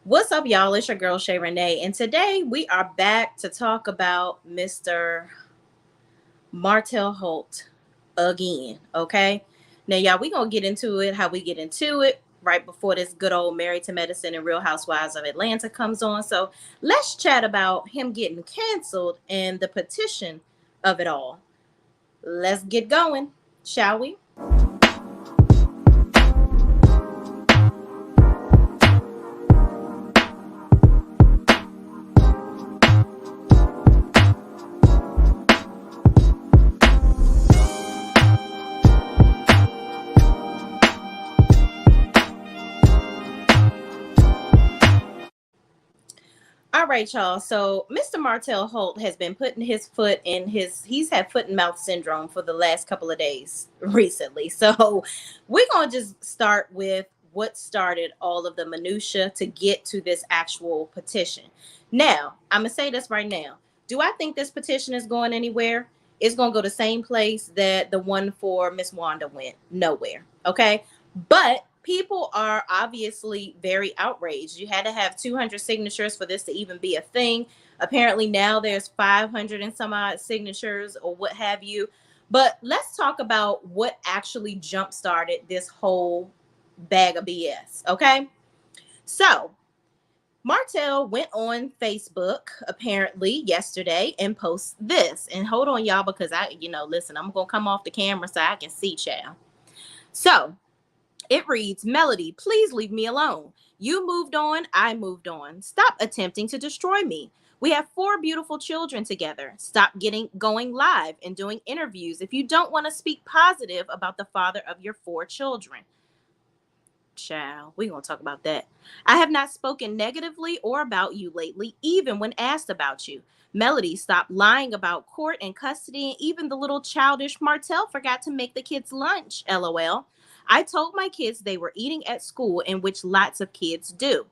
What's up, y'all? It's your girl Shay Renee, and today we are back to talk about Mr. Martell Holt again. Okay, now y'all, we gonna get into it. How we get into it right before this good old Married to Medicine and Real Housewives of Atlanta comes on. So let's chat about him getting canceled and the petition of it all. Let's get going, shall we? All right, y'all. So Mr. Martell Holt has been putting his foot in he's had foot and mouth syndrome for the last couple of days recently. So we're gonna just start with what started all of the minutia to get to this actual petition. Now, I'm gonna say this right now. Do I think this petition is going anywhere? It's gonna go the same place that the one for Miss Wanda went. Nowhere. Okay. But people are obviously very outraged. You had to have 200 signatures for this to even be a thing. Apparently now there's 500 and some odd signatures or what have you. But let's talk about what actually jump started this whole bag of BS. Okay. So Martell went on Facebook apparently yesterday and post this. And hold on, y'all, because listen, I'm going to come off the camera so I can see, child. So it reads, Melody, please leave me alone. You moved on, I moved on. Stop attempting to destroy me. We have 4 beautiful children together. Stop going live and doing interviews if you don't want to speak positive about the father of your 4 children. Child, we're going to talk about that. I have not spoken negatively or about you lately, even when asked about you. Melody, stop lying about court and custody, and even the little childish Martell forgot to make the kids lunch, LOL. I told my kids they were eating at school, in which lots of kids do.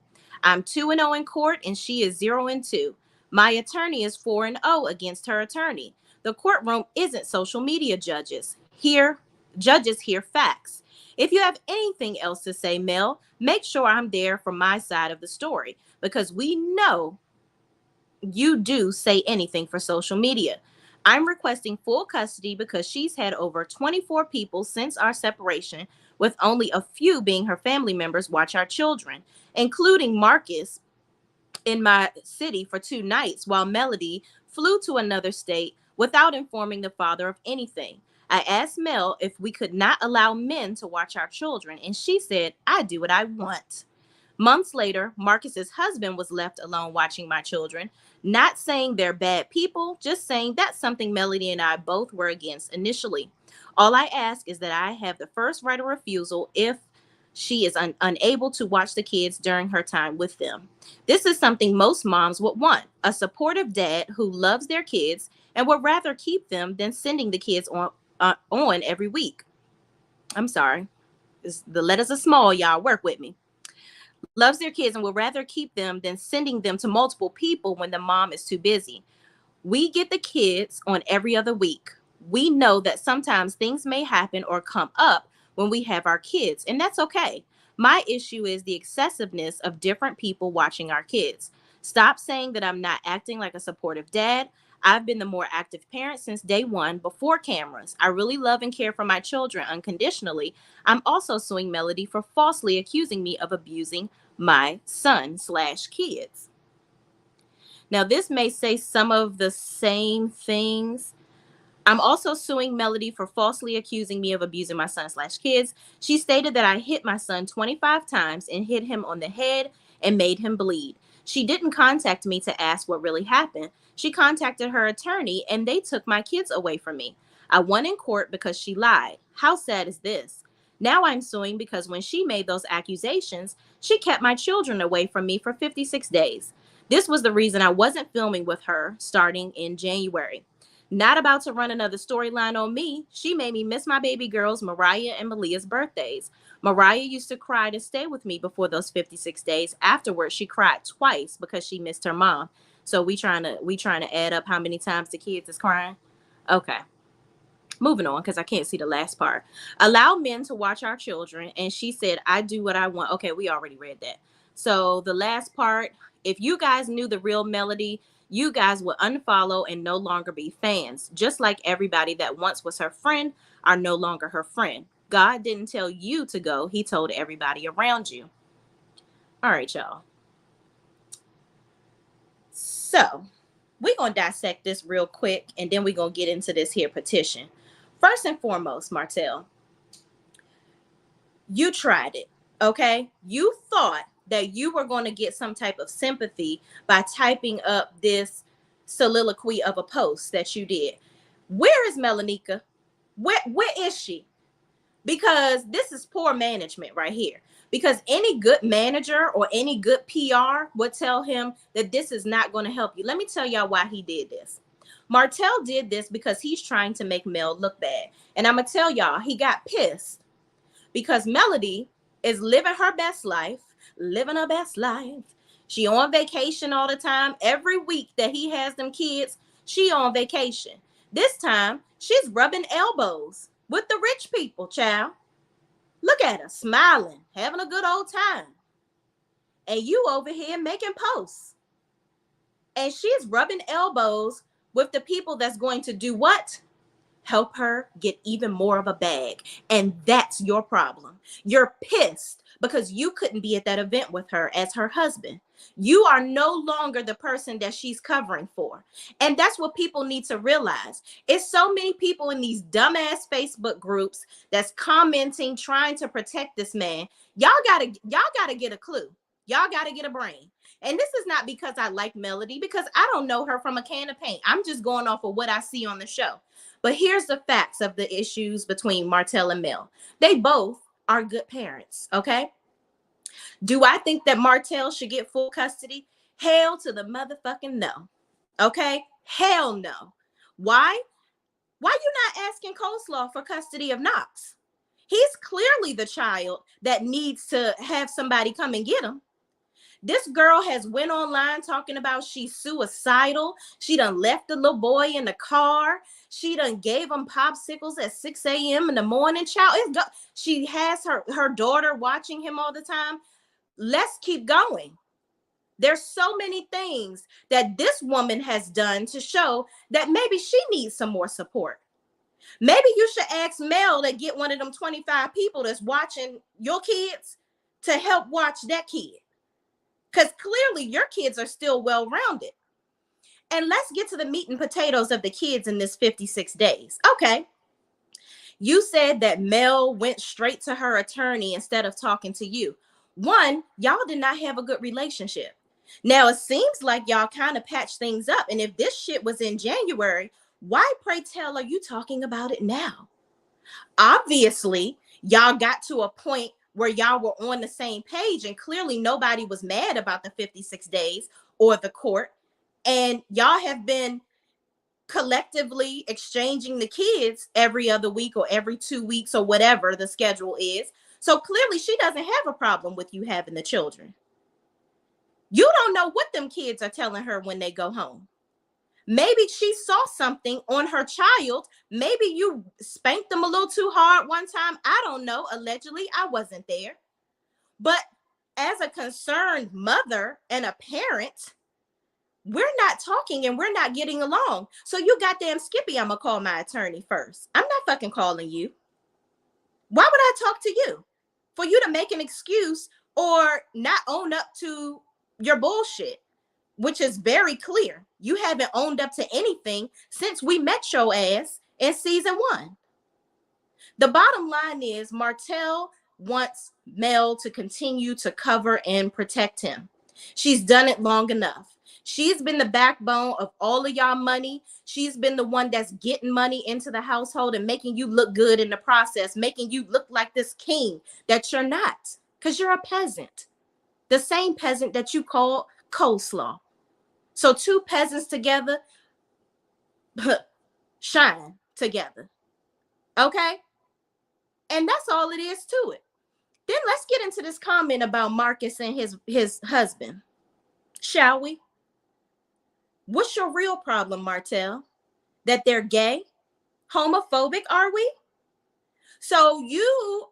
I'm 2-0 in court, and she is 0-2. My attorney is 4-0 against her attorney. The courtroom isn't social media judges. Judges hear facts. If you have anything else to say, Mel, make sure I'm there for my side of the story, because we know you do say anything for social media. I'm requesting full custody because she's had over 24 people since our separation, with only a few being her family members watch our children, including Marcus in my city for 2 nights while Melody flew to another state without informing the father of anything. I asked Mel if we could not allow men to watch our children, and she said, I do what I want. Months later, Marcus's husband was left alone watching my children, not saying they're bad people, just saying that's something Melody and I both were against initially. All I ask is that I have the first right of refusal if she is unable to watch the kids during her time with them. This is something most moms would want, a supportive dad who loves their kids and would rather keep them than sending the kids on every week. I'm sorry. The letters are small, y'all. Work with me. Loves their kids and would rather keep them than sending them to multiple people when the mom is too busy. We get the kids on every other week. We know that sometimes things may happen or come up when we have our kids, and that's okay. My issue is the excessiveness of different people watching our kids. Stop saying that I'm not acting like a supportive dad. I've been the more active parent since day one before cameras. I really love and care for my children unconditionally. I'm also suing Melody for falsely accusing me of abusing my son/kids. Now, this may say some of the same things. I'm also suing Melody for falsely accusing me of abusing my son/kids. She stated that I hit my son 25 times and hit him on the head and made him bleed. She didn't contact me to ask what really happened. She contacted her attorney and they took my kids away from me. I won in court because she lied. How sad is this? Now I'm suing because when she made those accusations, she kept my children away from me for 56 days. This was the reason I wasn't filming with her starting in January. Not about to run another storyline on me. She made me miss my baby girls, Mariah and Malia's birthdays. Mariah used to cry to stay with me before those 56 days. Afterwards, she cried twice because she missed her mom. So we trying to add up how many times the kids is crying. Okay. Moving on, because I can't see the last part. Allow men to watch our children. And she said, I do what I want. Okay, we already read that. So the last part, if you guys knew the real Melody, you guys would unfollow and no longer be fans. Just like everybody that once was her friend are no longer her friend. God didn't tell you to go. He told everybody around you. All right, y'all. So we're going to dissect this real quick, and then we're going to get into this here petition. First and foremost, Martell, you tried it, okay? You thought that you were going to get some type of sympathy by typing up this soliloquy of a post that you did. Where is Melanika? Where is she? Because this is poor management right here. Because any good manager or any good PR would tell him that this is not going to help you. Let me tell y'all why he did this. Martell did this because he's trying to make Mel look bad. And I'm going to tell y'all, he got pissed because Melody is living her best life, She on vacation all the time. Every week that he has them kids, she on vacation. This time, she's rubbing elbows with the rich people, child. Look at her, smiling, having a good old time. And you over here making posts. And she's rubbing elbows with the people that's going to do what? Help her get even more of a bag. And that's your problem. You're pissed because you couldn't be at that event with her as her husband. You are no longer the person that she's covering for. And that's what people need to realize. It's so many people in these dumbass Facebook groups that's commenting, trying to protect this man. Y'all gotta get a clue. Y'all gotta get a brain. And this is not because I like Melody, because I don't know her from a can of paint. I'm just going off of what I see on the show. But here's the facts of the issues between Martell and Mel. They both are good parents, okay? Do I think that Martell should get full custody? Hell to the motherfucking no, okay? Hell no. Why? Why you not asking Coleslaw for custody of Knox? He's clearly the child that needs to have somebody come and get him. This girl has went online talking about she's suicidal. She done left the little boy in the car. She done gave him popsicles at 6 a.m. in the morning. Child, she has her daughter watching him all the time. Let's keep going. There's so many things that this woman has done to show that maybe she needs some more support. Maybe you should ask Mel to get one of them 25 people that's watching your kids to help watch that kid. Because clearly your kids are still well-rounded. And let's get to the meat and potatoes of the kids in this 56 days. Okay. You said that Mel went straight to her attorney instead of talking to you. One, y'all did not have a good relationship. Now, it seems like y'all kind of patched things up. And if this shit was in January, why, pray tell, are you talking about it now? Obviously, y'all got to a point where y'all were on the same page, and clearly nobody was mad about the 56 days or the court. And y'all have been collectively exchanging the kids every other week or every 2 weeks or whatever the schedule is. So clearly she doesn't have a problem with you having the children. You don't know what them kids are telling her when they go home. Maybe she saw something on her child. Maybe you spanked them a little too hard one time. I don't know. Allegedly, I wasn't there. But as a concerned mother and a parent, we're not talking and we're not getting along. So you goddamn Skippy, I'm going to call my attorney first. I'm not fucking calling you. Why would I talk to you? For you to make an excuse or not own up to your bullshit, which is very clear. You haven't owned up to anything since we met your ass in season 1. The bottom line is Martell wants Mel to continue to cover and protect him. She's done it long enough. She's been the backbone of all of y'all money. She's been the one that's getting money into the household and making you look good in the process, making you look like this king that you're not, because you're a peasant. The same peasant that you call coleslaw. So 2 peasants together shine together. Okay? And that's all it is to it. Then let's get into this comment about Marcus and his husband. Shall we? What's your real problem, Martell? That they're gay? Homophobic, are we? So you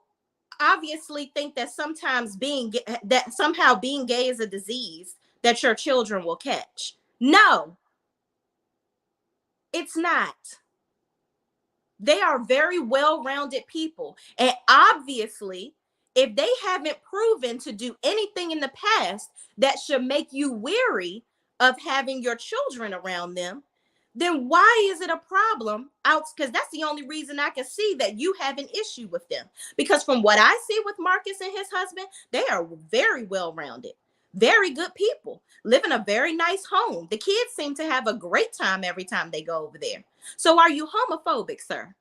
obviously think that sometimes that somehow being gay is a disease that your children will catch. No, it's not. They are very well-rounded people. And obviously, if they haven't proven to do anything in the past that should make you weary of having your children around them, then why is it a problem out? Because that's the only reason I can see that you have an issue with them. Because from what I see with Marcus and his husband, they are very well-rounded, very good people, live in a very nice home. The kids seem to have a great time every time they go over there. So are you homophobic, sir?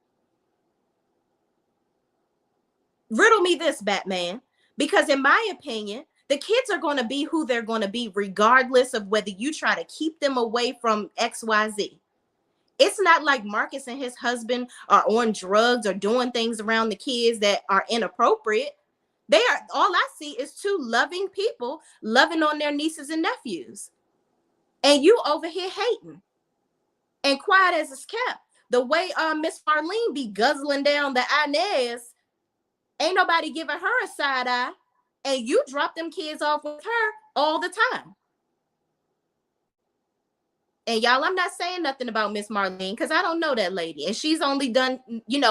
Riddle me this, Batman. Because in my opinion, the kids are going to be who they're going to be, regardless of whether you try to keep them away from XYZ. It's not like Marcus and his husband are on drugs or doing things around the kids that are inappropriate. They are, all I see is two loving people loving on their nieces and nephews. And you over here hating and quiet as it's kept. The way Miss Marlene be guzzling down the Inez, ain't nobody giving her a side eye. And you drop them kids off with her all the time. And y'all, I'm not saying nothing about Miss Marlene because I don't know that lady. And she's only done,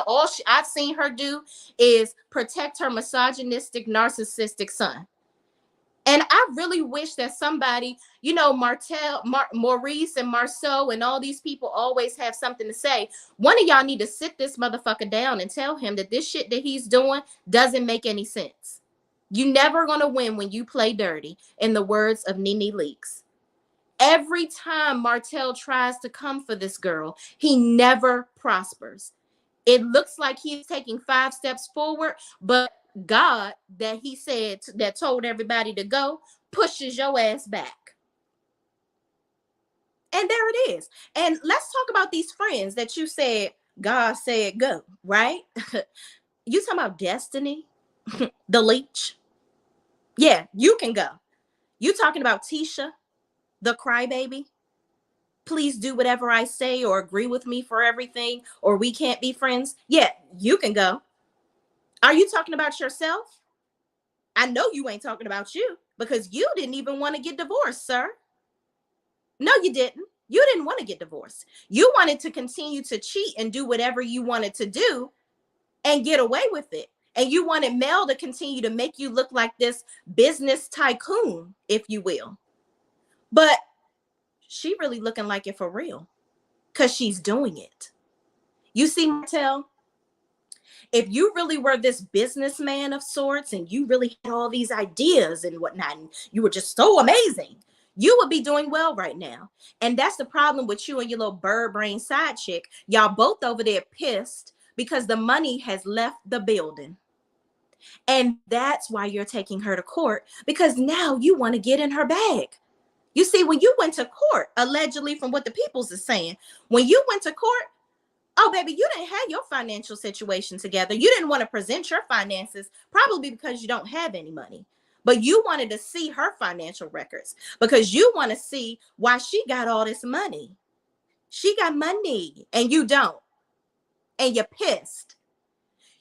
all I've seen her do is protect her misogynistic, narcissistic son. And I really wish that somebody, Martell, Maurice and Marceau and all these people always have something to say. One of y'all need to sit this motherfucker down and tell him that this shit that he's doing doesn't make any sense. You never gonna win when you play dirty, in the words of Nene Leakes. Every time Martell tries to come for this girl, he never prospers. It looks like he's taking 5 steps forward, but God that he said that told everybody to go pushes your ass back. And there it is. And let's talk about these friends that you said God said go, right? You talking about Destiny, the leech? Yeah, you can go. You talking about Tisha, the crybaby? Please do whatever I say or agree with me for everything, or we can't be friends. Yeah, you can go. Are you talking about yourself? I know you ain't talking about you because you didn't even want to get divorced, sir. No, you didn't. You didn't want to get divorced. You wanted to continue to cheat and do whatever you wanted to do and get away with it. And you wanted Mel to continue to make you look like this business tycoon, if you will. But she really looking like it for real because she's doing it. You see, Martell, if you really were this businessman of sorts and you really had all these ideas and whatnot, and you were just so amazing, you would be doing well right now. And that's the problem with you and your little bird brain side chick. Y'all both over there pissed because the money has left the building. And that's why you're taking her to court, because now you want to get in her bag. You see, when you went to court, allegedly from what the peoples is saying, when you went to court, oh, baby, you didn't have your financial situation together. You didn't want to present your finances, probably because you don't have any money. But you wanted to see her financial records because you want to see why she got all this money. She got money and you don't. And you're pissed.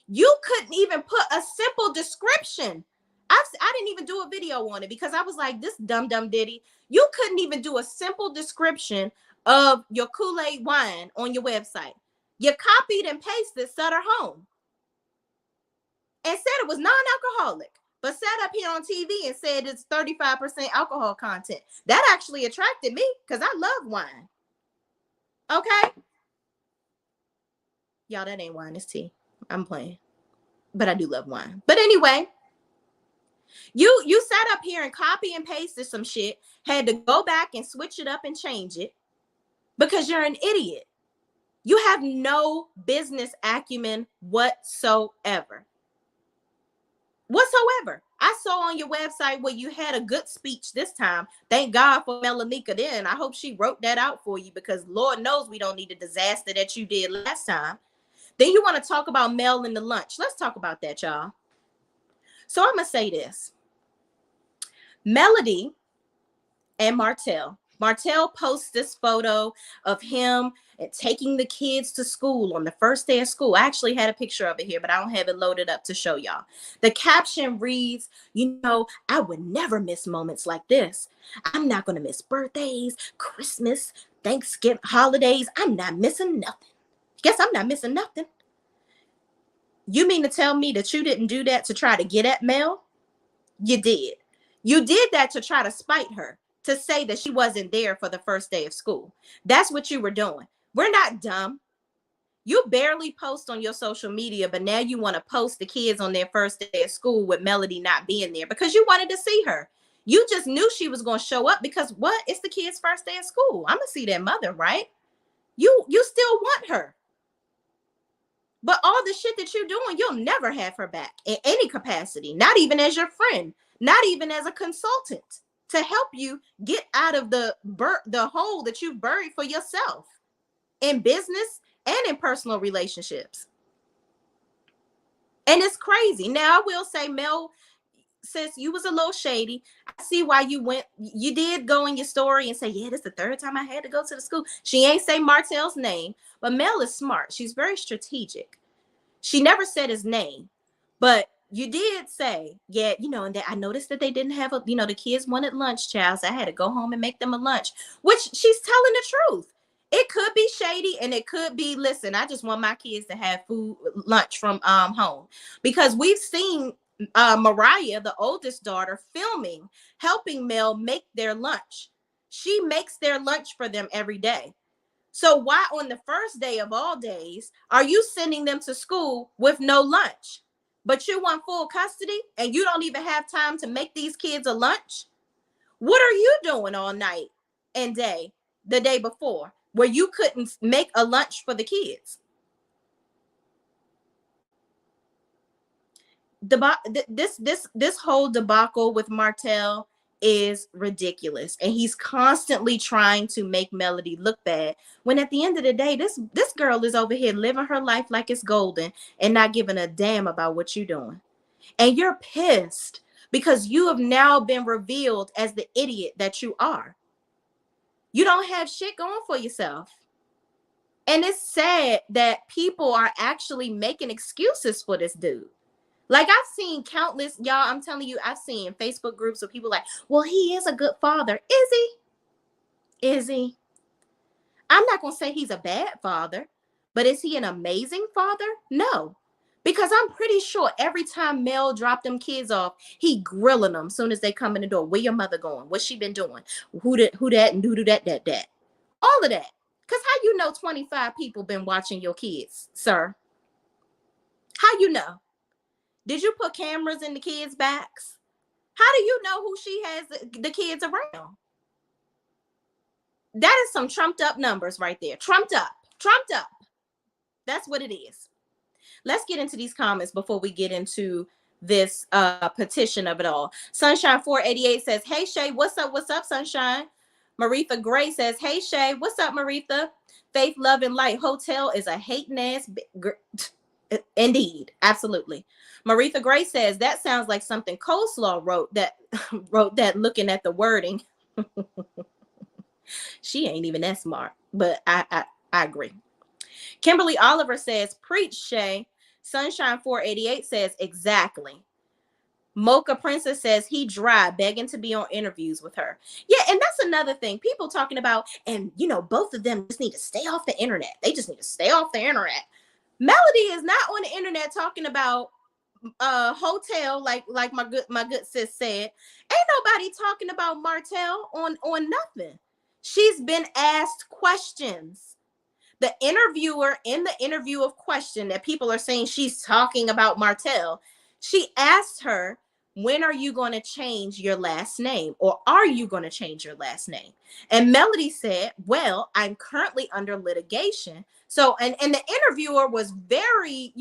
You couldn't even put a simple description. I didn't even do a video on it because I was like, this dumb ditty. You couldn't even do a simple description of your Kool-Aid wine on your website. You copied and pasted Sutter Home and said it was non-alcoholic, but sat up here on TV and said it's 35% alcohol content. That actually attracted me because I love wine. Okay? Y'all, that ain't wine, it's tea. I'm playing. But I do love wine. But anyway, you sat up here and copy and pasted some shit, had to go back and switch it up and change it because you're an idiot. You have no business acumen whatsoever. I saw on your website where you had a good speech this time. Thank God for Melanika then. I hope she wrote that out for you because Lord knows we don't need the disaster that you did last time. Then you want to talk about Mel and the lunch. Let's talk about that, y'all. So I'm going to say this. Melody and Martell, Martell posts this photo of him and taking the kids to school on the first day of school. I actually had a picture of it here, but I don't have it loaded up to show y'all. The caption reads, I would never miss moments like this. I'm not going to miss birthdays, Christmas, Thanksgiving, holidays. I'm not missing nothing. Guess I'm not missing nothing. You mean to tell me that you didn't do that to try to get at Mel? You did. You did that to try to spite her, to say that she wasn't there for the first day of school. That's what you were doing. We're not dumb. You barely post on your social media, but now you want to post the kids on their first day of school with Melody not being there because you wanted to see her. You just knew she was going to show up because what? It's the kid's first day of school. I'm going to see their mother, right? You still want her. But all the shit that you're doing, you'll never have her back in any capacity, not even as your friend, not even as a consultant to help you get out of the hole that you've buried for yourself in business and in personal relationships. And it's crazy. Now, I will say, Mel, sis, you was a little shady. I see why you did go in your story and say, yeah, this is the third time I had to go to the school. She ain't say Martell's name, but Mel is smart. She's very strategic. She never said his name, but you did say, yeah, and that I noticed that they didn't have the kids wanted lunch, child. So I had to go home and make them a lunch, which she's telling the truth. It could be shady and it could be, listen, I just want my kids to have lunch from home, because we've seen Mariah, the oldest daughter, helping Mel make their lunch. She makes their lunch for them every day. So why on the first day of all days are you sending them to school with no lunch? But you want full custody and you don't even have time to make these kids a lunch? What are you doing all night and day the day before where you couldn't make a lunch for the kids? This whole debacle with Martell is ridiculous, and he's constantly trying to make Melody look bad, when at the end of the day, this girl is over here living her life like it's golden and not giving a damn about what you're doing. And you're pissed because you have now been revealed as the idiot that you are. You don't have shit going for yourself. And it's sad that people are actually making excuses for this dude. Like, I've seen countless, y'all, I'm telling you, I've seen Facebook groups of people like, well, he is a good father. Is he? Is he? I'm not going to say he's a bad father, but is he an amazing father? No. Because I'm pretty sure every time Mel dropped them kids off, he grilling them as soon as they come in the door. Where your mother going? What's she been doing? Who that and who that? All of that. Because how you know 25 people been watching your kids, sir? How you know? Did you put cameras in the kids' backs? How do you know who she has the kids around? That is some trumped up numbers right there. Trumped up. That's what it is. Let's get into these comments before we get into this petition of it all. Sunshine 488 says, hey, Shay, what's up? What's up, Sunshine? Maritha Gray says, hey, Shay, what's up, Maritha? Faith, Love, and Light Hotel is a hating ass. Indeed, absolutely. Maritha Gray says, that sounds like something Coleslaw wrote that looking at the wording. She ain't even that smart, but I agree. Kimberly Oliver says, preach, Shay. Sunshine 488 says, exactly. Mocha Princess says, he dry, begging to be on interviews with her. Yeah, and that's another thing. People talking about, and both of them just need to stay off the internet. They just need to stay off the internet. Melody is not on the internet talking about hotel like my good sis said. Ain't nobody talking about Martell on nothing. She's been asked questions. The interviewer in the interview of question that people are saying she's talking about Martell, she asked her, when are you going to change your last name? Or are you going to change your last name? And Melody said, well, I'm currently under litigation. So, and the interviewer was very,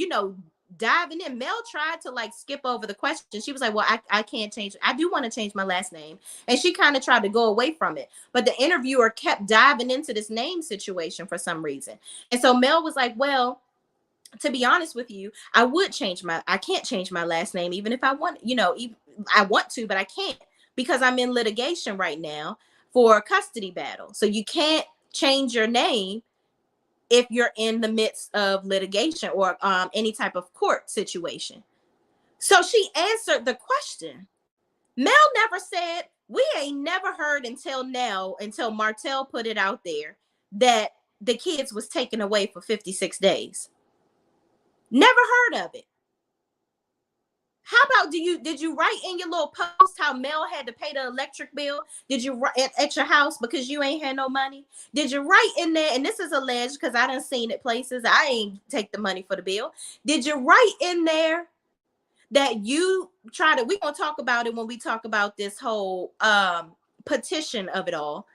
diving in. Mel tried to skip over the question. She was like, well, I can't change. I do want to change my last name. And she kind of tried to go away from it. But the interviewer kept diving into this name situation for some reason. And so Mel was like, well, to be honest with you, I can't change my last name, even if I want, I want to, but I can't, because I'm in litigation right now for a custody battle. So you can't change your name if you're in the midst of litigation or any type of court situation. So she answered the question. Mel never said, we ain't never heard until now, until Martell put it out there, that the kids was taken away for 56 days. Never heard of it. How about did you write in your little post how Mel had to pay the electric bill? Did you write at your house because you ain't had no money? Did you write in there, and this is alleged because I done seen it places, I ain't take the money for the bill. Did you write in there that you try to, we're gonna talk about it when we talk about this whole petition of it all.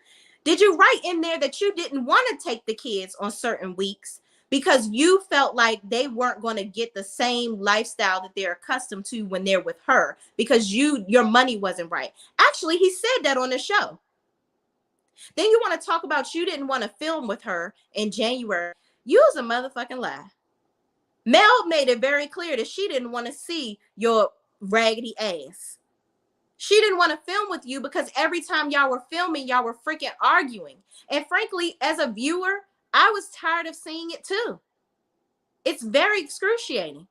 Did you write in there that you didn't want to take the kids on certain weeks because you felt like they weren't going to get the same lifestyle that they're accustomed to when they're with her because your money wasn't right? Actually, he said that on the show. Then you want to talk about you didn't want to film with her in January. You was a motherfucking lie. Mel made it very clear that she didn't want to see your raggedy ass. She didn't want to film with you because every time y'all were filming, y'all were freaking arguing. And frankly, as a viewer, I was tired of seeing it too. It's very excruciating.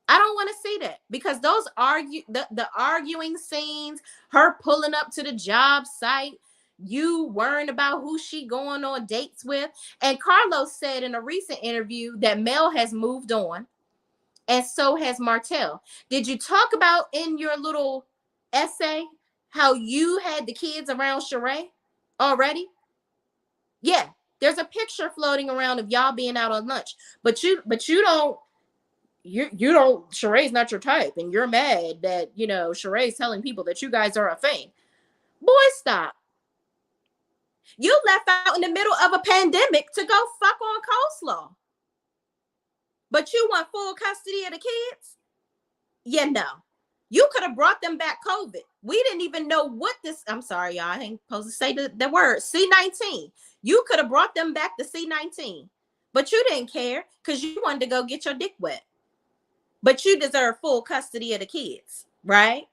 I don't want to see that because those the arguing scenes, her pulling up to the job site, you worrying about who she going on dates with. And Carlos said in a recent interview that Mel has moved on, and so has Martell. Did you talk about in your little essay how you had the kids around Shay already? Yeah, there's a picture floating around of y'all being out on lunch, but you don't. You don't, Sheray's not your type, and you're mad that, Sheray's telling people that you guys are a thing. Boy, stop. You left out in the middle of a pandemic to go fuck on coleslaw. But you want full custody of the kids? Yeah, no. You could have brought them back COVID. We didn't even know what this, I'm sorry, y'all, I ain't supposed to say the word, C-19. You could have brought them back to C-19. But you didn't care because you wanted to go get your dick wet. But you deserve full custody of the kids, right?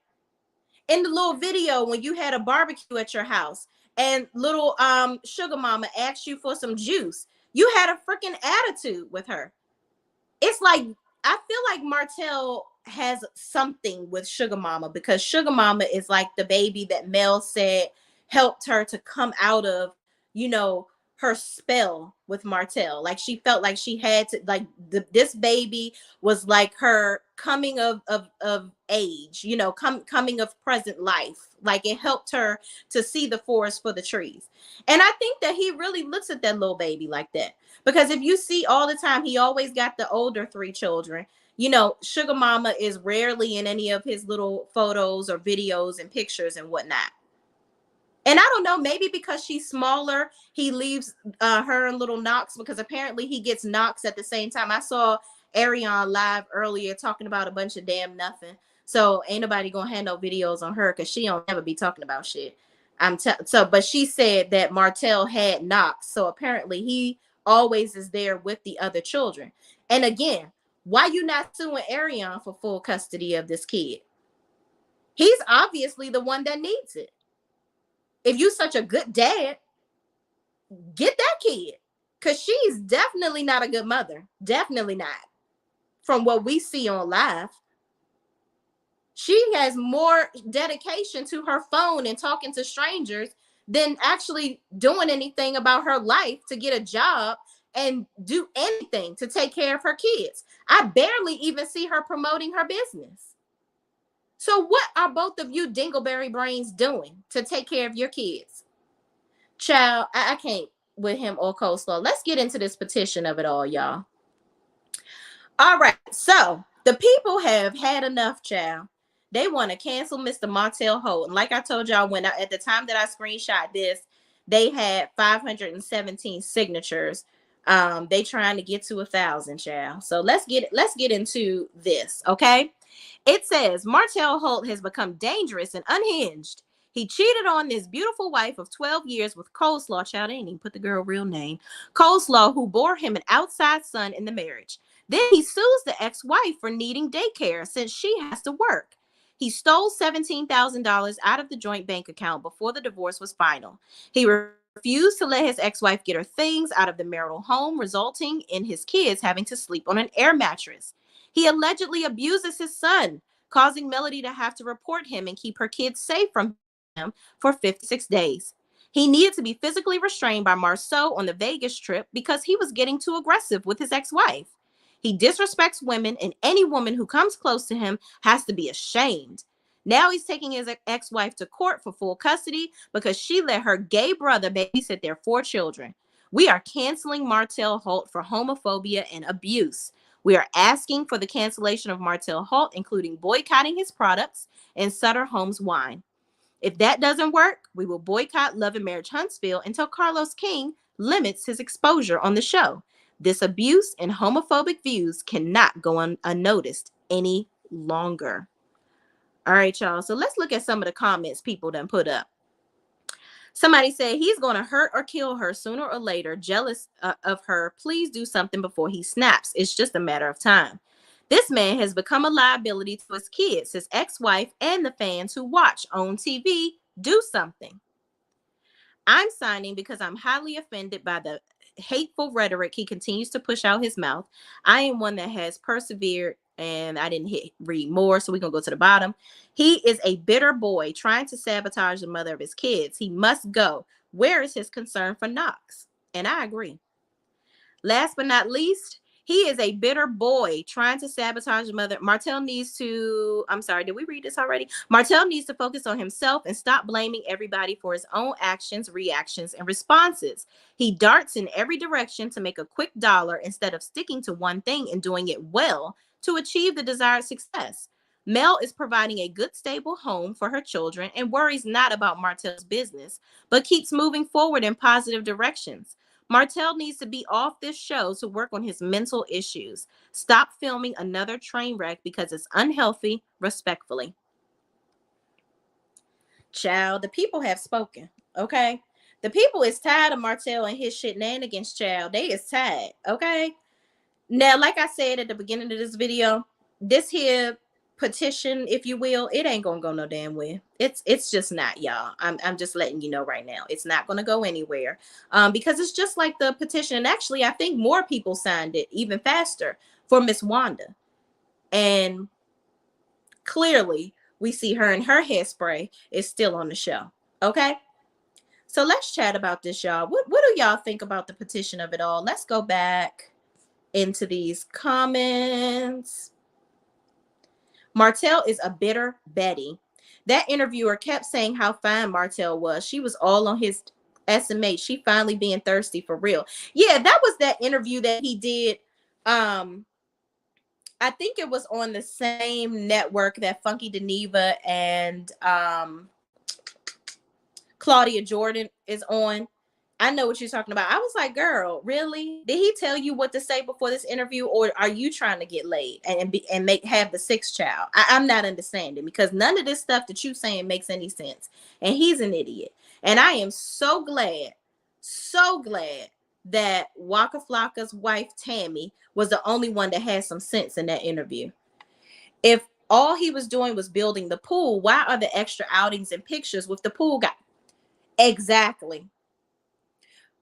In the little video when you had a barbecue at your house and little sugar mama asked you for some juice, you had a freaking attitude with her. It's like, I feel like Martell has something with sugar mama because sugar mama is like the baby that Mel said helped her to come out of, her spell with Martell. Like she felt like she had to, like this baby was like her coming of age, coming of present life. Like it helped her to see the forest for the trees. And I think that he really looks at that little baby like that. Because if you see all the time, he always got the older 3 children. Sugar mama is rarely in any of his little photos or videos and pictures and whatnot. And I don't know, maybe because she's smaller, he leaves her and little Knox because apparently he gets Knox at the same time. I saw Ariane live earlier talking about a bunch of damn nothing. So ain't nobody gonna have no videos on her because she don't ever be talking about shit. But she said that Martell had Knox. So apparently he always is there with the other children. And again, why you not suing Ariane for full custody of this kid? He's obviously the one that needs it. If you such a good dad, get that kid. Because she's definitely not a good mother. Definitely not. From what we see on live. She has more dedication to her phone and talking to strangers than actually doing anything about her life to get a job and do anything to take care of her kids. I barely even see her promoting her business. So what are both of you dingleberry brains doing to take care of your kids? Child, I can't with him or coleslaw. Let's get into this petition of it all, y'all. All right. So the people have had enough, child. They want to cancel Mr. Martell Holt. And like I told y'all, at the time that I screenshot this, they had 517 signatures. They trying to get to 1,000, child. So let's get into this, okay? It says Martell Holt has become dangerous and unhinged. He cheated on this beautiful wife of 12 years with Coleslaw. Child, they ain't even put the girl real name. Coleslaw, who bore him an outside son in the marriage. Then he sues the ex-wife for needing daycare since she has to work. He stole $17,000 out of the joint bank account before the divorce was final. He refused to let his ex-wife get her things out of the marital home, resulting in his kids having to sleep on an air mattress. He allegedly abuses his son, causing Melody to have to report him and keep her kids safe from him for 56 days. He needed to be physically restrained by Marceau on the Vegas trip because he was getting too aggressive with his ex-wife. He disrespects women, and any woman who comes close to him has to be ashamed. Now he's taking his ex-wife to court for full custody because she let her gay brother babysit their 4 children. We are canceling Martell Holt for homophobia and abuse. We are asking for the cancellation of Martell Holt, including boycotting his products and Sutter Homes wine. If that doesn't work, we will boycott Love and Marriage Huntsville until Carlos King limits his exposure on the show. This abuse and homophobic views cannot go unnoticed any longer. All right, y'all. So let's look at some of the comments people done put up. Somebody said he's going to hurt or kill her sooner or later. Jealous of her. Please do something before he snaps. It's just a matter of time. This man has become a liability to his kids, his ex-wife, and the fans who watch on TV. Do something. I'm signing because I'm highly offended by the hateful rhetoric he continues to push out his mouth. I am one that has persevered, and I didn't read more, so we're going to go to the bottom. He is a bitter boy trying to sabotage the mother of his kids. He must go. Where is his concern for Knox? And I agree. Last but not least, he is a bitter boy trying to sabotage the mother. Martell needs to, I'm sorry, did we read this already? Martell needs to focus on himself and stop blaming everybody for his own actions, reactions, and responses. He darts in every direction to make a quick dollar instead of sticking to one thing and doing it well to achieve the desired success. Mel is providing a good, stable home for her children and worries not about Martell's business, but keeps moving forward in positive directions. Martell needs to be off this show to work on his mental issues. Stop filming another train wreck because it's unhealthy, respectfully. Child, the people have spoken, okay? The people is tired of Martell and his shenanigans, child. They is tired, okay? Now, like I said at the beginning of this video, this here petition, if you will, it ain't gonna go no damn way. It's just not, y'all. I'm just letting you know right now. It's not gonna go anywhere. Because it's just like the petition. And actually, I think more people signed it even faster for Miss Wanda. And clearly, we see her and her hairspray is still on the show. Okay. So let's chat about this, y'all. What do y'all think about the petition of it all? Let's go back into these comments. Martell is a bitter Betty. That interviewer kept saying how fine Martell was. She was all on his SMH. She finally being thirsty for real. Yeah, that was that interview that he did. I think it was on the same network that Funky Deneva and Claudia Jordan is on. I know what you're talking about. I was like, girl, really? Did he tell you what to say before this interview, or are you trying to get laid and have the 6th child? I'm not understanding, because none of this stuff that you saying makes any sense. And he's an idiot. And I am so glad that Waka Flocka's wife Tammy was the only one that had some sense in that interview. If all he was doing was building the pool, why are the extra outings and pictures with the pool guy? Exactly.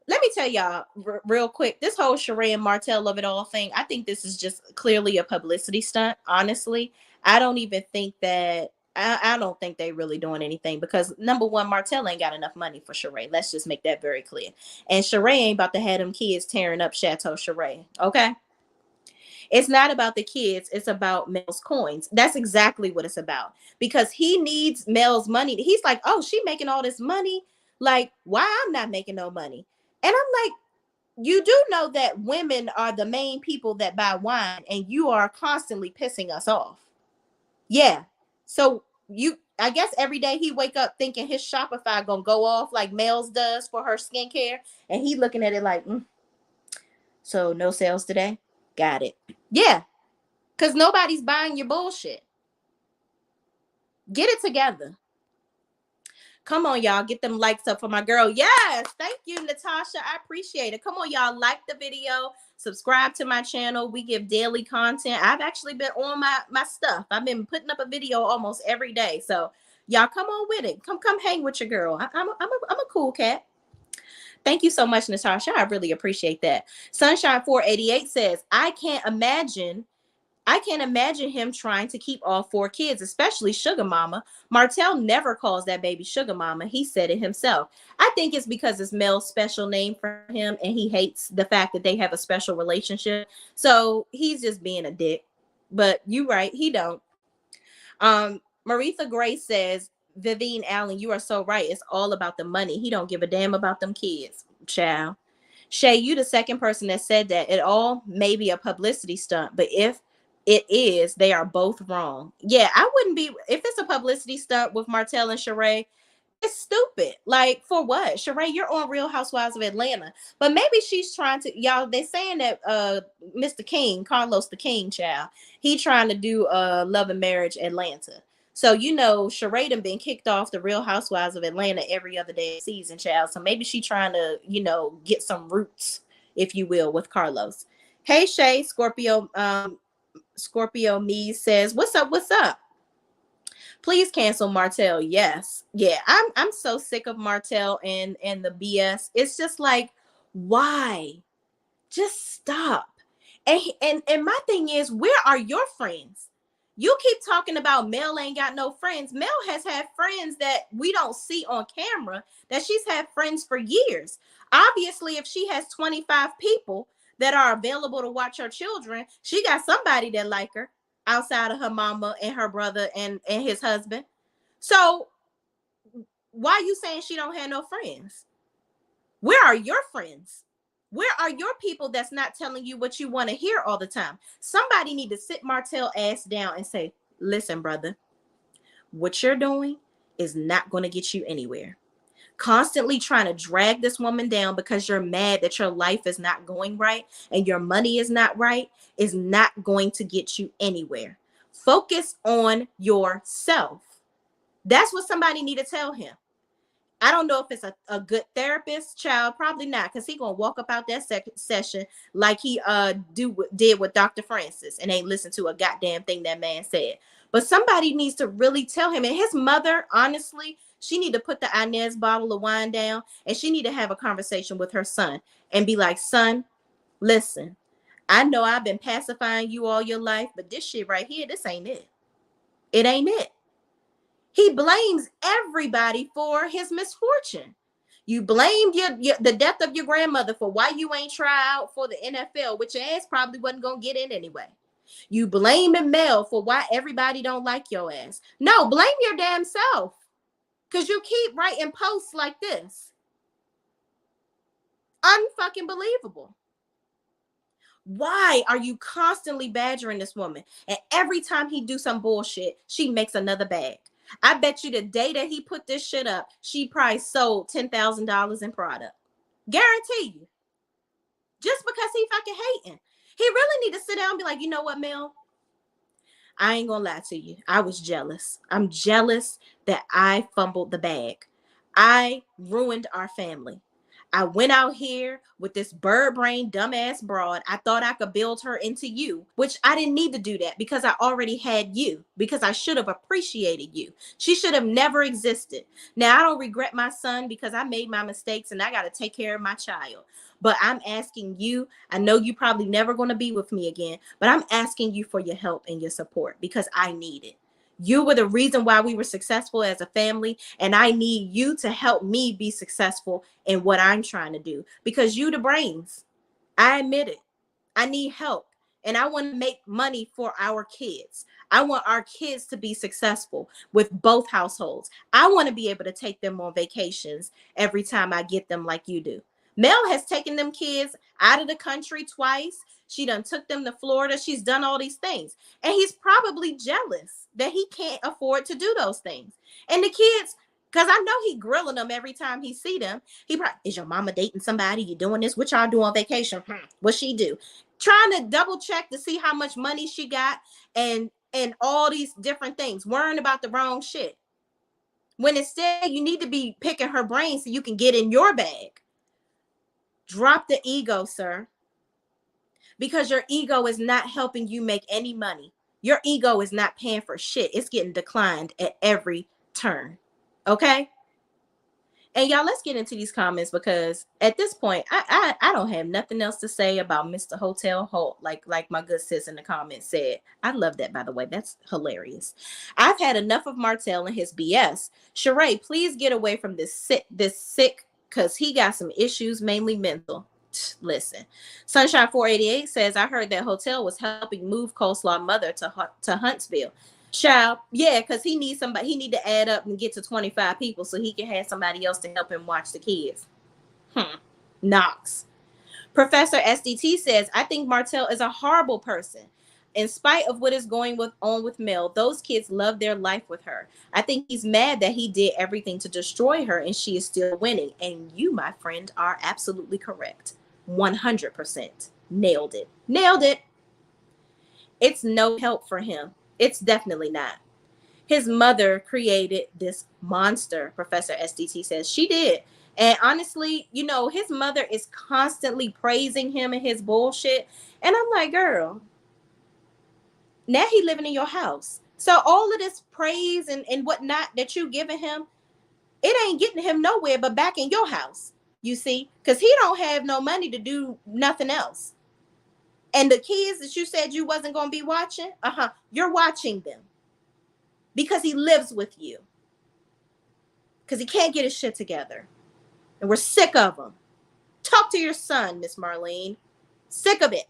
Let me tell y'all real quick, this whole Shay and Martell of it all thing, I think this is just clearly a publicity stunt, honestly. I don't even think that, I don't think they really doing anything, because number one, Martell ain't got enough money for Shay. Let's just make that very clear. And Shay ain't about to have them kids tearing up Chateau Shay, okay? It's not about the kids. It's about Mel's coins. That's exactly what it's about, because he needs Mel's money. He's like, oh, she making all this money. Like, why I'm not making no money? And I'm like, you do know that women are the main people that buy wine, and you are constantly pissing us off. Yeah. So I guess every day he wake up thinking his Shopify gonna go off like Mel's does for her skincare. And he looking at it like, so no sales today? Got it. Yeah. Because nobody's buying your bullshit. Get it together. Come on, y'all. Get them likes up for my girl. Yes. Thank you, Natasha. I appreciate it. Come on, y'all. Like the video. Subscribe to my channel. We give daily content. I've actually been on my stuff. I've been putting up a video almost every day. So y'all come on with it. Come hang with your girl. I'm a cool cat. Thank you so much, Natasha. I really appreciate that. Sunshine 488 says, I can't imagine him trying to keep all 4 kids, especially Sugar Mama. Martell never calls that baby Sugar Mama. He said it himself. I think it's because it's Mel's special name for him, and he hates the fact that they have a special relationship. So he's just being a dick. But you right, he don't. Maritha Gray says, Vivian Allen, you are so right. It's all about the money. He don't give a damn about them kids, child. Shay, you the second person that said that. It all may be a publicity stunt, but if it is, they are both wrong. Yeah, I wouldn't be, if it's a publicity stunt with Martell and Sheree, it's stupid. Like, for what? Sheree, you're on Real Housewives of Atlanta. But maybe she's trying to, y'all, they're saying that Mr. King, Carlos the King, child, he trying to do Love and Marriage Atlanta. So, you know, Sheree done been kicked off the Real Housewives of Atlanta every other day season, child. So maybe she trying to, you know, get some roots, if you will, with Carlos. Hey, Shay, Scorpio me says, what's up? What's up? Please cancel Martell. Yes. Yeah. I'm so sick of Martell and the BS. It's just like, why? Just stop. And my thing is, where are your friends? You keep talking about Mel ain't got no friends. Mel has had friends that we don't see on camera, that she's had friends for years. Obviously, if she has 25 people that are available to watch her children, she got somebody that like her outside of her mama and her brother and his husband. So why are you saying she don't have no friends? Where are your friends? Where are your people that's not telling you what you want to hear all the time? Somebody need to sit Martell ass down and say, listen, brother, what you're doing is not going to get you anywhere. Constantly trying to drag this woman down because you're mad that your life is not going right and your money is not right is not going to get you anywhere. Focus on yourself. That's what somebody need to tell him. I don't know if it's a good therapist, child. Probably not, because he gonna walk up out that session like he did with Dr. Francis and ain't listen to a goddamn thing that man said. But somebody needs to really tell him. And his mother, honestly, she need to put the Inez bottle of wine down and she need to have a conversation with her son and be like, son, listen, I know I've been pacifying you all your life, but this shit right here, this ain't it. It ain't it. He blames everybody for his misfortune. You blamed the death of your grandmother for why you ain't try out for the NFL, which your ass probably wasn't going to get in anyway. You blaming Mel for why everybody don't like your ass. No, blame your damn self. Because you keep writing posts like this. Unfucking believable. Why are you constantly badgering this woman? And every time he do some bullshit, she makes another bag. I bet you the day that he put this shit up, she probably sold $10,000 in product. Guarantee you. Just because he fucking hating. He really need to sit down and be like, you know what, Mel? I ain't gonna lie to you. I was jealous. I'm jealous that I fumbled the bag. I ruined our family. I went out here with this bird brain dumbass broad. I thought I could build her into you, which I didn't need to do that because I already had you, because I should have appreciated you. She should have never existed. Now, I don't regret my son because I made my mistakes and I got to take care of my child. But I'm asking you, I know you probably never going to be with me again, but I'm asking you for your help and your support because I need it. You were the reason why we were successful as a family, and I need you to help me be successful in what I'm trying to do because you the brains. I admit it. I need help, and I want to make money for our kids. I want our kids to be successful with both households. I want to be able to take them on vacations every time I get them like you do. Mel has taken them kids out of the country twice. She done took them to Florida. She's done all these things. And he's probably jealous that he can't afford to do those things. And the kids, because I know he grilling them every time he see them. He probably, is your mama dating somebody? You doing this? What y'all do on vacation? What she do? Trying to double check to see how much money she got and all these different things. Worrying about the wrong shit. when instead you need to be picking her brain so you can get in your bag. Drop the ego, sir, because your ego is not helping you make any money. Your ego is not paying for shit. It's getting declined at every turn. Okay? And y'all, let's get into these comments, because at this point, I don't have nothing else to say about Mr. Hotel Holt. Like my good sis in the comments said. I love that, by the way. That's hilarious. I've had enough of Martell and his BS. Shay, please get away from this sick, because he got some issues, mainly mental. Listen, Sunshine 488 says, I heard that Hotel was helping move Coleslaw mother to Huntsville. Child, yeah, because he needs somebody. He need to add up and get to 25 people so he can have somebody else to help him watch the kids. Knox. Professor SDT says, I think Martell is a horrible person. In spite of what is going on with Mel, those kids love their life with her. I think he's mad that he did everything to destroy her and she is still winning. And you, my friend, are absolutely correct. 100%. Nailed it. Nailed it. It's no help for him. It's definitely not. His mother created this monster, Professor SDT says. She did. And honestly, you know, his mother is constantly praising him and his bullshit. And I'm like, girl, now he living in your house. So all of this praise and whatnot that you giving him, it ain't getting him nowhere but back in your house, you see? Because he don't have no money to do nothing else. And the kids that you said you wasn't going to be watching, you're watching them. Because he lives with you. Because he can't get his shit together. And we're sick of him. Talk to your son, Miss Marlene. Sick of it.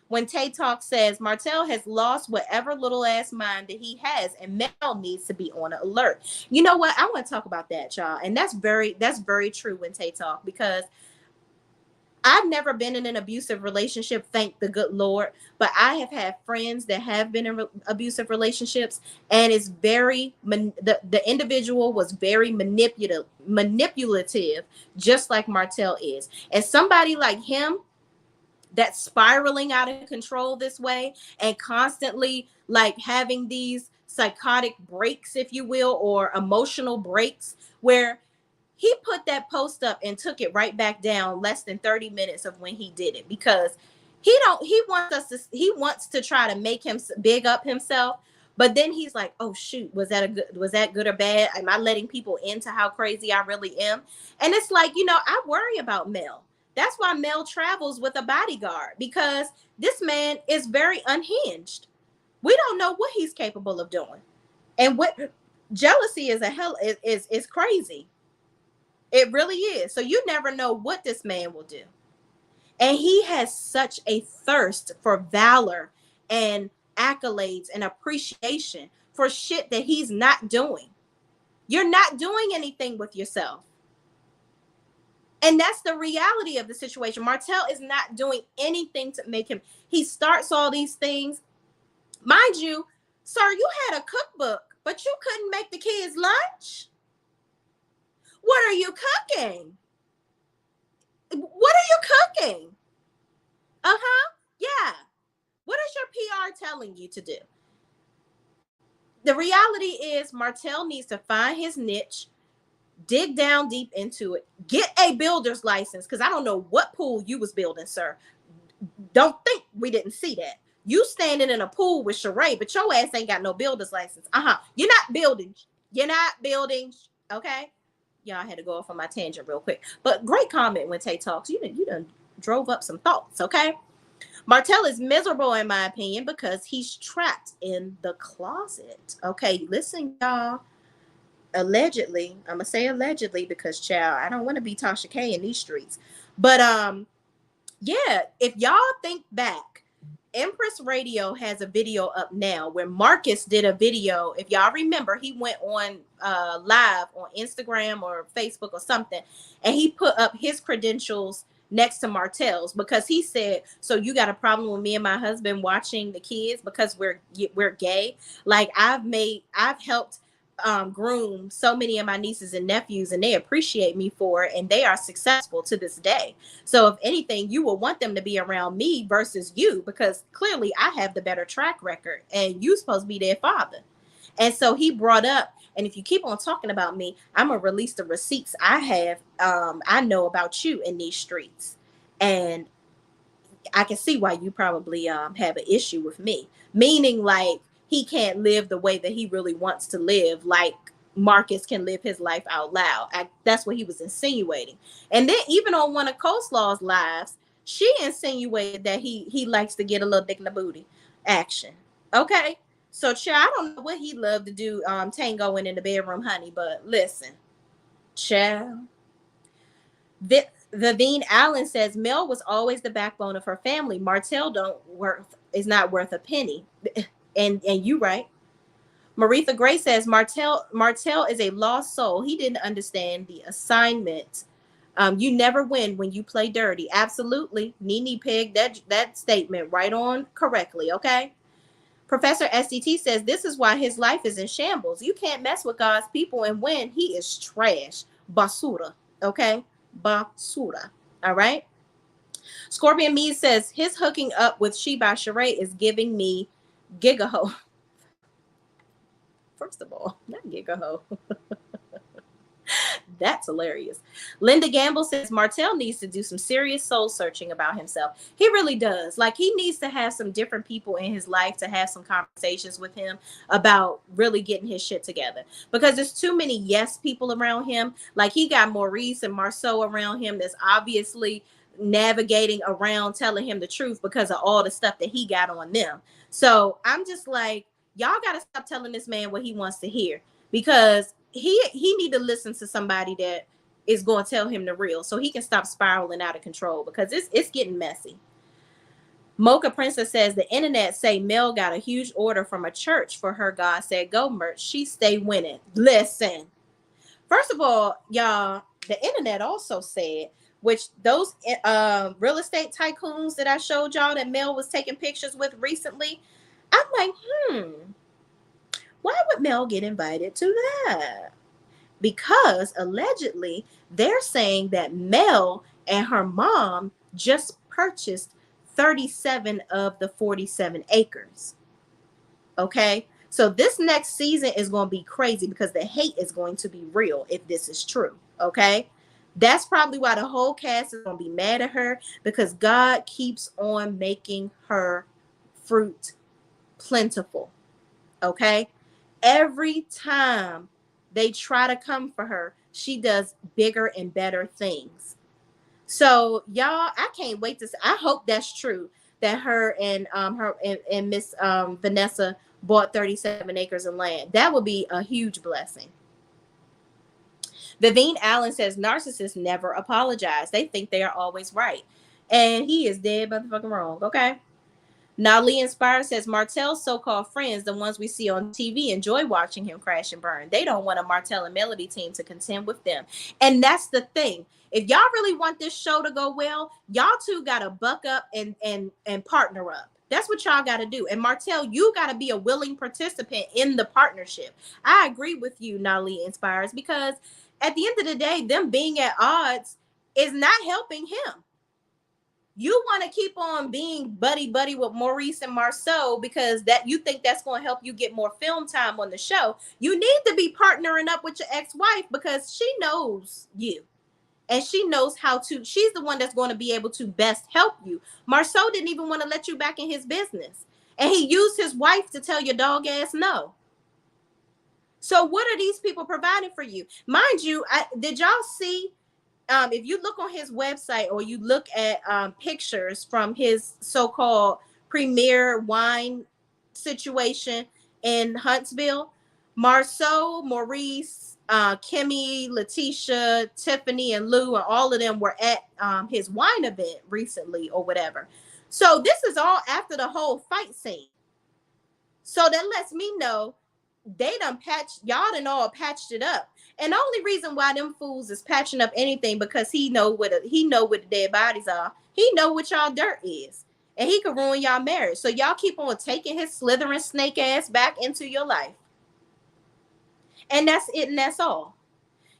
When Tay Talk says, Martell has lost whatever little ass mind that he has, and Mel needs to be on alert. You know what? I want to talk about that, y'all. And that's very true when Tay Talk, because I've never been in an abusive relationship, thank the good Lord, but I have had friends that have been in abusive relationships, and it's very, the individual was very manipulative, just like Martell is. And somebody like him that's spiraling out of control this way and constantly like having these psychotic breaks, if you will, or emotional breaks, where he put that post up and took it right back down less than 30 minutes of when he did it, because he wants to try to make him big up himself, but then he's like, oh shoot, was that good or bad? Am I letting people into how crazy I really am? And it's like, you know, I worry about Mel. That's why Mel travels with a bodyguard, because this man is very unhinged. We don't know what he's capable of doing, and what jealousy is crazy. It really is. So you never know what this man will do. And he has such a thirst for valor and accolades and appreciation for shit that he's not doing. You're not doing anything with yourself. And that's the reality of the situation. Martell is not doing anything to make him. He starts all these things. Mind you, sir, you had a cookbook, but you couldn't make the kids lunch. What are you cooking? What are you cooking? Yeah. What is your PR telling you to do? The reality is Martell needs to find his niche, dig down deep into it, get a builder's license, because I don't know what pool you was building, sir. Don't think we didn't see that. You standing in a pool with Shay, but your ass ain't got no builder's license. You're not building. Okay? Y'all, I had to go off on my tangent real quick. But great comment when Tay talks. You done drove up some thoughts, okay? Martell is miserable, in my opinion, because he's trapped in the closet. Okay, listen, y'all. Allegedly, I'm gonna say allegedly, because child, I don't want to be Tasha K in these streets. But yeah, if y'all think back, Empress Radio has a video up now where Marcus did a video. If y'all remember, he went on live on Instagram or Facebook or something, and he put up his credentials next to Martell's, because he said, so you got a problem with me and my husband watching the kids because we're gay? Like, I've helped groom so many of my nieces and nephews, and they appreciate me for it, and they are successful to this day. So if anything, you will want them to be around me versus you, because clearly I have the better track record and you supposed to be their father. And so he brought up And if you keep on talking about me, I'm gonna release the receipts I know about you in these streets. And I can see why you probably have an issue with me. Meaning, like, he can't live the way that he really wants to live, like Marcus can live his life out loud. That's what he was insinuating. And then even on one of Coleslaw's lives, she insinuated that he likes to get a little dick in the booty action. Okay. So child, I don't know what he loved to do, tangoing in the bedroom, honey, but listen, child. Vivine Allen says Mel was always the backbone of her family. Martell is not worth a penny. And you right. Maritha Gray says Martell is a lost soul. He didn't understand the assignment. You never win when you play dirty. Absolutely. Nene pegged that statement right on correctly. Okay. Professor SDT says this is why his life is in shambles. You can't mess with God's people and win. He is trash. Basura. Okay. Basura. All right. Scorpion Mead says his hooking up with She by Sheree is giving me gigaho. First of all, not gigaho. That's hilarious. Linda Gamble says Martell needs to do some serious soul searching about himself. He really does. Like, he needs to have some different people in his life to have some conversations with him about really getting his shit together, because there's too many yes people around him. Like, he got Maurice and Marceau around him that's obviously navigating around telling him the truth because of all the stuff that he got on them. So I'm just like, y'all got to stop telling this man what he wants to hear, because he need to listen to somebody that is going to tell him the real, so he can stop spiraling out of control, because it's getting messy. Mocha Princess says the internet say Mel got a huge order from a church for her God Said Go merch. She stay winning. Listen, first of all, y'all, the internet also said, which those real estate tycoons that I showed y'all that Mel was taking pictures with recently, I'm like, why would Mel get invited to that? Because allegedly they're saying that Mel and her mom just purchased 37 of the 47 acres. Okay. So this next season is going to be crazy, because the hate is going to be real if this is true. Okay. That's probably why the whole cast is going to be mad at her, because God keeps on making her fruit plentiful. Okay. Every time they try to come for her, she does bigger and better things. So y'all, I can't wait to see. I hope that's true, that her and Miss Vanessa bought 37 acres of land. That would be a huge blessing. Vivine Allen says narcissists never apologize. They think they are always right. And he is dead motherfucking wrong. Okay. Nali Inspired says Martell's so-called friends, the ones we see on TV, enjoy watching him crash and burn. They don't want a Martell and Melody team to contend with them. And that's the thing. If y'all really want this show to go well, y'all two got to buck up and partner up. That's what y'all got to do. And Martell, you got to be a willing participant in the partnership. I agree with you, Nali Inspires, because at the end of the day, them being at odds is not helping him. You want to keep on being buddy with Maurice and Marceau because that you think that's going to help you get more film time on the show. You need to be partnering up with your ex-wife, because she knows you and she knows how to. She's the one that's going to be able to best help you. Marceau didn't even want to let you back in his business, and he used his wife to tell your dog ass no. So what are these people providing for you? Mind you, did y'all see? If you look on his website, or you look at pictures from his so-called premier wine situation in Huntsville, Marceau, Maurice, Kimmy, Letitia, Tiffany, and Lou, and all of them were at his wine event recently or whatever. So this is all after the whole fight scene. So that lets me know they done all patched it up. And the only reason why them fools is patching up anything, because he know what the dead bodies are. He know what y'all dirt is, and he could ruin y'all marriage. So y'all keep on taking his slithering snake ass back into your life. And that's it, and that's all.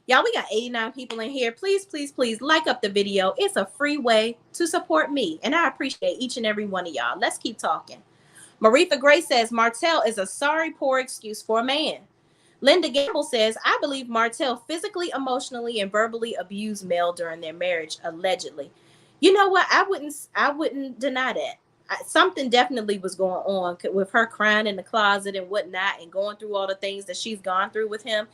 Y'all, we got 89 people in here. Please, please, please like up the video. It's a free way to support me, and I appreciate each and every one of y'all. Let's keep talking. Maritha Gray says Martell is a sorry, poor excuse for a man. Linda Gamble says, I believe Martell physically, emotionally, and verbally abused Mel during their marriage, allegedly. You know what? I wouldn't deny that. Something definitely was going on with her crying in the closet and whatnot, and going through all the things that she's gone through with him.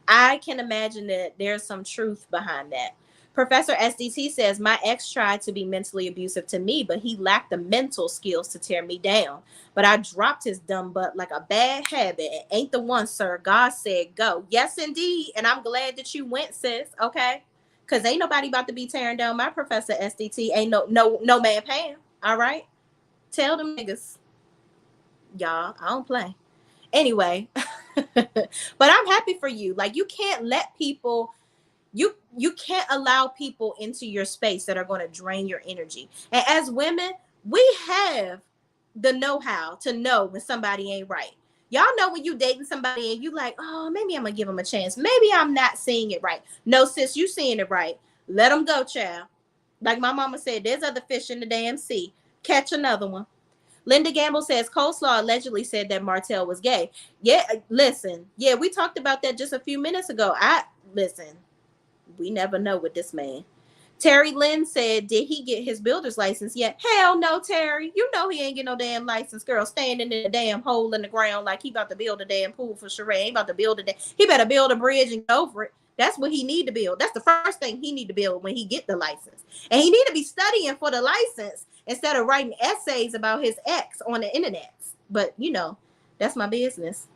I can imagine that there's some truth behind that. Professor SDT says, my ex tried to be mentally abusive to me, but he lacked the mental skills to tear me down. But I dropped his dumb butt like a bad habit. It ain't the one, sir. God said go. Yes, indeed. And I'm glad that you went, sis. Okay. Because ain't nobody about to be tearing down my Professor SDT. Ain't no man paying. All right. Tell them niggas. Y'all, I don't play. Anyway. But I'm happy for you. Like, you can't let people, you can't allow people into your space that are going to drain your energy. And as women, we have the know-how to know when somebody ain't right. Y'all know when you dating somebody and you like, oh, maybe I'm gonna give them a chance. Maybe I'm not seeing it right. No, sis, you seeing it right. Let them go, child. Like my mama said, there's other fish in the damn sea. Catch another one. Linda Gamble says Coleslaw allegedly said that Martell was gay. Yeah, listen. Yeah, we talked about that just a few minutes ago. Listen. We never know with this man. Terry Lynn said, did he get his builder's license yet? Hell no, Terry. You know he ain't get no damn license, girl. Standing in a damn hole in the ground like he about to build a damn pool for Shay. He about to build he better build a bridge and go over it. That's what he need to build. That's the first thing he need to build when he get the license. And he need to be studying for the license instead of writing essays about his ex on the internet. But, you know, that's my business.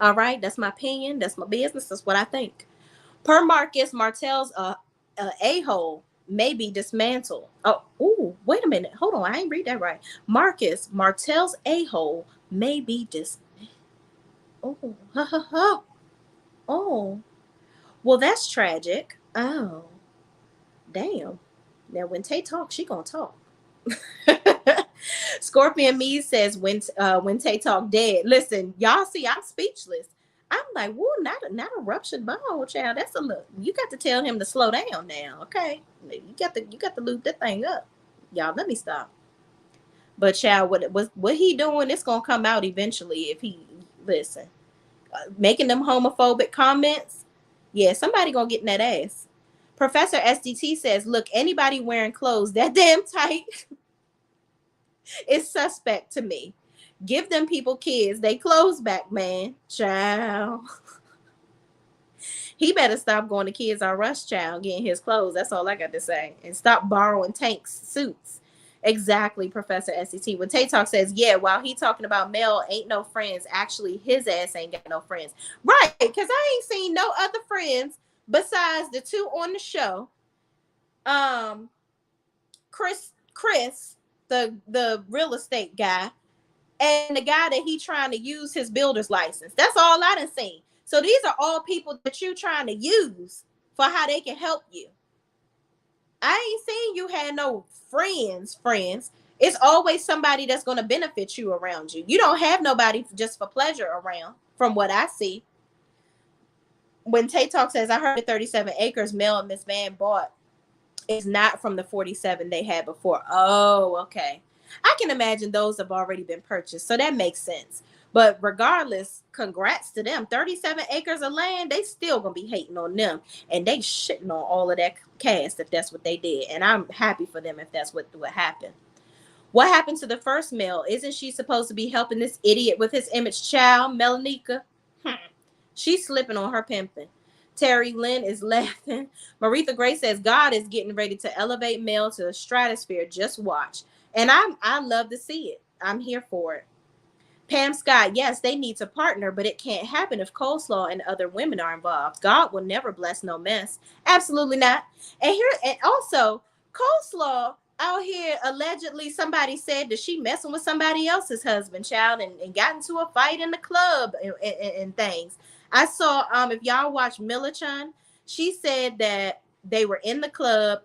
All right? That's my opinion. That's my business. That's what I think. Per Marcus, Martell's a-hole may be dismantled. Oh, ooh, wait a minute. Hold on. I ain't read that right. Marcus, Martell's a-hole may be Oh, ha, ha, ha. Oh, well, that's tragic. Oh, damn. Now, when Tay talks, she gonna talk. Scorpion Me says, when Tay talk dead. Listen, y'all see, I'm speechless. I'm like, whoa, not a ruptured bone, child. That's a look. You got to tell him to slow down now, okay? You got to loop that thing up. Y'all, let me stop. But child, what he doing, it's gonna come out eventually if he listen. Making them homophobic comments, yeah, somebody gonna get in that ass. Professor SDT says, look, anybody wearing clothes that damn tight is suspect to me. Give them people kids. They clothes back, man. Child. He better stop going to Kids R Us, child, getting his clothes. That's all I got to say. And stop borrowing Tank's suits. Exactly, Professor SCT. When Tay Talk says, yeah, while he talking about Mel ain't no friends, actually his ass ain't got no friends. Right, because I ain't seen no other friends besides the two on the show. Chris, the real estate guy, and the guy that he trying to use his builder's license. That's all I done seen. So these are all people that you trying to use for how they can help you. I ain't seen you had no friends. It's always somebody that's going to benefit you around you. You don't have nobody just for pleasure around, from what I see. When Tay Talk says, I heard the 37 acres Mel and Miss Van bought is not from the 47 they had before. Oh, okay. I can imagine those have already been purchased. So that makes sense. But regardless, congrats to them. 37 acres of land, they still going to be hating on them. And they shitting on all of that cast if that's what they did. And I'm happy for them if that's what happened. What happened to the first Mel? Isn't she supposed to be helping this idiot with his image child, Melanika? She's slipping on her pimping. Terry Lynn is laughing. Maritha Gray says, God is getting ready to elevate Mel to the stratosphere. Just watch. And I love to see it. I'm here for it. Pam Scott, yes, they need to partner, but it can't happen if Coleslaw and other women are involved. God will never bless no mess. Absolutely not. And also, Coleslaw out here, allegedly somebody said that she messing with somebody else's husband, child, and got into a fight in the club and things. I saw, if y'all watch Millichan, she said that they were in the club.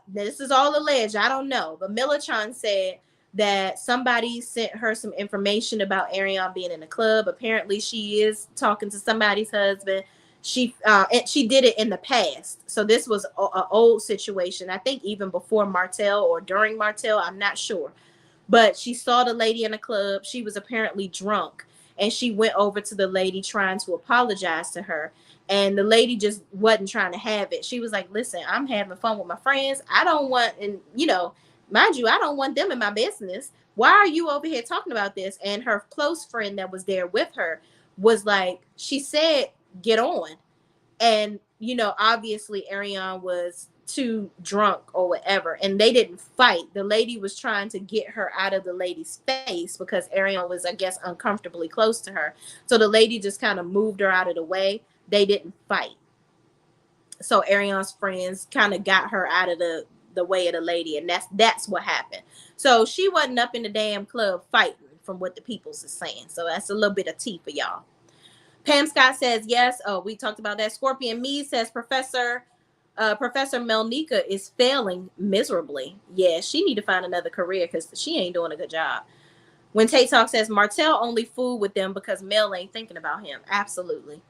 This is all alleged. I don't know. But Millichan said that somebody sent her some information about Ariane being in the club. Apparently, she is talking to somebody's husband. And she did it in the past. So this was an old situation. I think even before Martell or during Martell. I'm not sure. But she saw the lady in the club. She was apparently drunk. and she went over to the lady trying to apologize to her. And the lady just wasn't trying to have it. She was like, listen, I'm having fun with my friends. I don't want, and mind you, I don't want them in my business. Why are you over here talking about this? And her close friend that was there with her was like, she said, get on. And, obviously Ariane was too drunk or whatever, and they didn't fight. The lady was trying to get her out of the lady's face because Ariane was, I guess, uncomfortably close to her. So the lady just kind of moved her out of the way. They didn't fight. So Ariane's friends kind of got her out of the way of the lady, and that's what happened. So she wasn't up in the damn club fighting, from what the peoples is saying. So that's a little bit of tea for y'all. Pam Scott says yes. Oh, we talked about that. Scorpion Me says Professor Melnika is failing miserably. Yeah, she need to find another career because she ain't doing a good job. When Tate Talk says Martell only fool with them because Mel ain't thinking about him. Absolutely.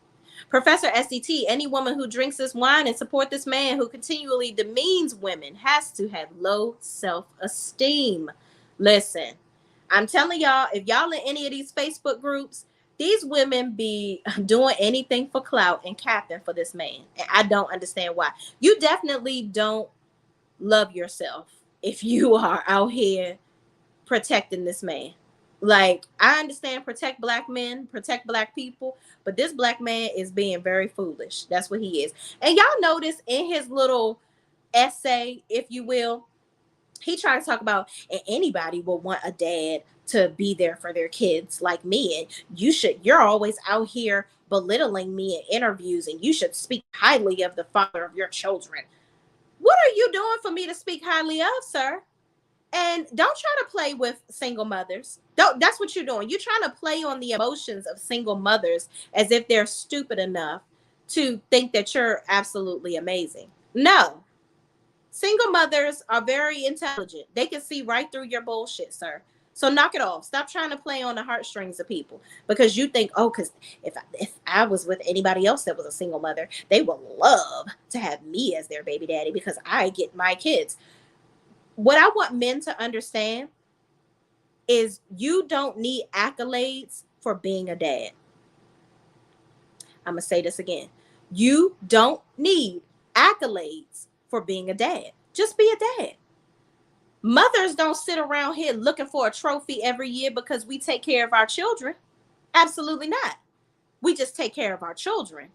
Professor SDT, any woman who drinks this wine and support this man who continually demeans women has to have low self-esteem. Listen, I'm telling y'all, if y'all in any of these Facebook groups, these women be doing anything for clout and capping for this man. And I don't understand why. You definitely don't love yourself if you are out here protecting this man. Like, I understand protect black men, protect black people, but this black man is being very foolish. That's what he is. And y'all notice in his little essay, if you will, he tried to talk about, and anybody will want a dad to be there for their kids like me. And you're always out here belittling me in interviews, and you should speak highly of the father of your children. What are you doing for me to speak highly of, sir? And don't try to play with single mothers. That's what you're doing. You're trying to play on the emotions of single mothers as if they're stupid enough to think that you're absolutely amazing. No. Single mothers are very intelligent. They can see right through your bullshit, sir. So knock it off. Stop trying to play on the heartstrings of people because you think, oh, because if I was with anybody else that was a single mother, they would love to have me as their baby daddy because I get my kids. What I want men to understand is you don't need accolades for being a dad. I'm going to say this again. You don't need accolades for being a dad. Just be a dad. Mothers don't sit around here looking for a trophy every year because we take care of our children. Absolutely not. We just take care of our children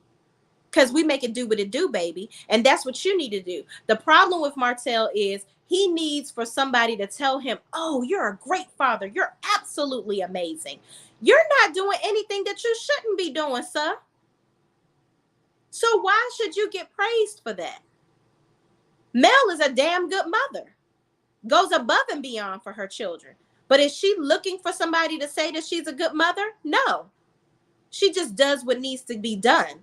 because we make it do what it do, baby. And that's what you need to do. The problem with Martell is he needs for somebody to tell him, oh, you're a great father. You're absolutely amazing. You're not doing anything that you shouldn't be doing, sir. So why should you get praised for that? Mel is a damn good mother. Goes above and beyond for her children. But is she looking for somebody to say that she's a good mother? No. She just does what needs to be done.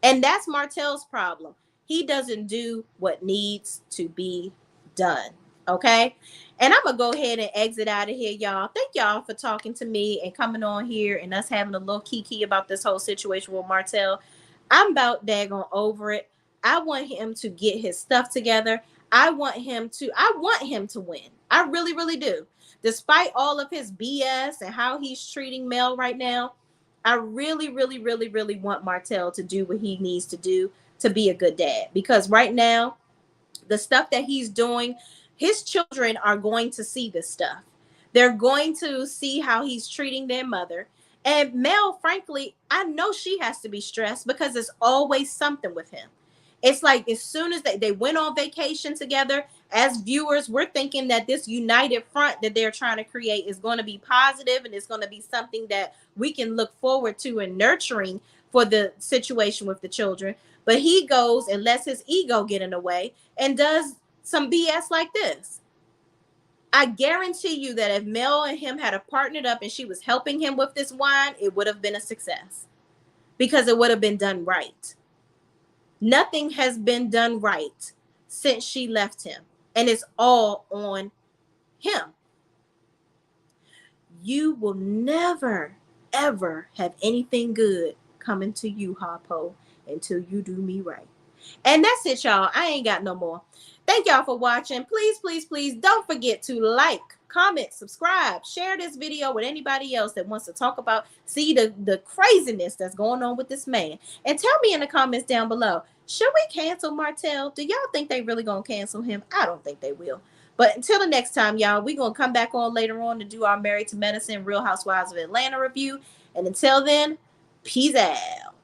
And that's Martell's problem. He doesn't do what needs to be done. Okay? And I'm going to go ahead and exit out of here, y'all. Thank y'all for talking to me and coming on here and us having a little kiki about this whole situation with Martell. I'm about daggone over it. I want him to get his stuff together. I want him to win. I really, really do. Despite all of his BS and how he's treating Mel right now, I really, really, really, really want Martell to do what he needs to do to be a good dad. Because right now, the stuff that he's doing, his children are going to see this stuff. They're going to see how he's treating their mother. And Mel, frankly, I know she has to be stressed because there's always something with him. It's like as soon as they went on vacation together, as viewers, we're thinking that this united front that they're trying to create is going to be positive and it's going to be something that we can look forward to and nurturing for the situation with the children. But he goes and lets his ego get in the way and does some BS like this. I guarantee you that if Mel and him had partnered up and she was helping him with this wine, it would have been a success because it would have been done right. Nothing has been done right since she left him, and it's all on him. You will never, ever have anything good coming to you, Harpo, until you do me right. And that's it, y'all. I ain't got no more. Thank y'all for watching. Please, please, please don't forget to like, comment, subscribe, share this video with anybody else that wants to talk about, see the craziness that's going on with this man. And tell me in the comments down below, should we cancel Martell? Do y'all think they really gonna cancel him? I don't think they will. But until the next time, y'all, we're gonna come back on later on to do our Married to Medicine Real Housewives of Atlanta review. And until then, peace out.